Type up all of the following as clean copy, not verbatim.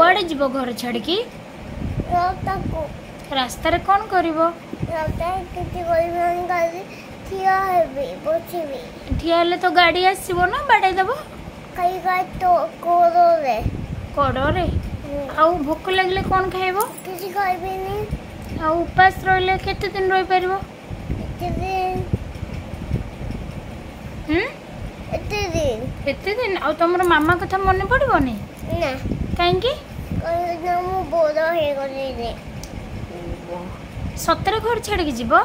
कुआड़े जीव घर छाड़ी की रास्ता रे कौन करिवो ठिया हेले तो गाड़ी आसीबो ना बाड़े देबो कोड़े आउ भोक लगले कौन खाइबो आ उपास रहले केते दिन रहि परिबो एते दिन आ तमरो मामा कथा मन पड़बोनी ना काहे की मु बोरा हे गले सतरे घर छाड़ के जीवो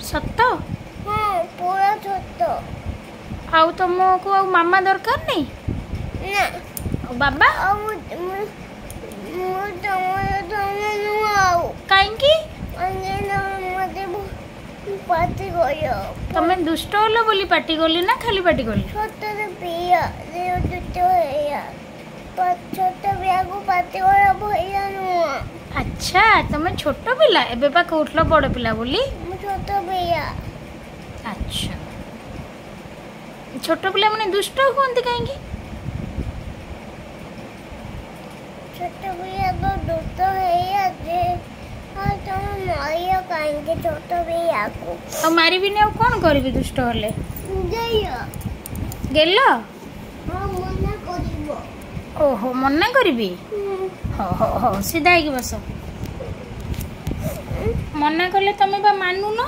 सत पूरा छोट आउ तुमको आउ मामा दरकार नहीं ना बाबा कहीं तमे दुष्ट होलो बोली पार्टी गली ना खाली पार्टी गली अच्छा तमे छोट पिला एबे पा कहउतलो बड़ पिला बोली छोट भैया अच्छा छोट पिला माने दुष्ट होंती काहेकी छोट भैया तो दुष्ट है जे हां तुम मारियो काहेकी छोट भैया को आ मारी भी ने कौन करबी दुष्ट होले गया गेलो हां मना करिवो ओहो मना करबी हो हो हो सीधा ही बस मना कले तमे बा मानु न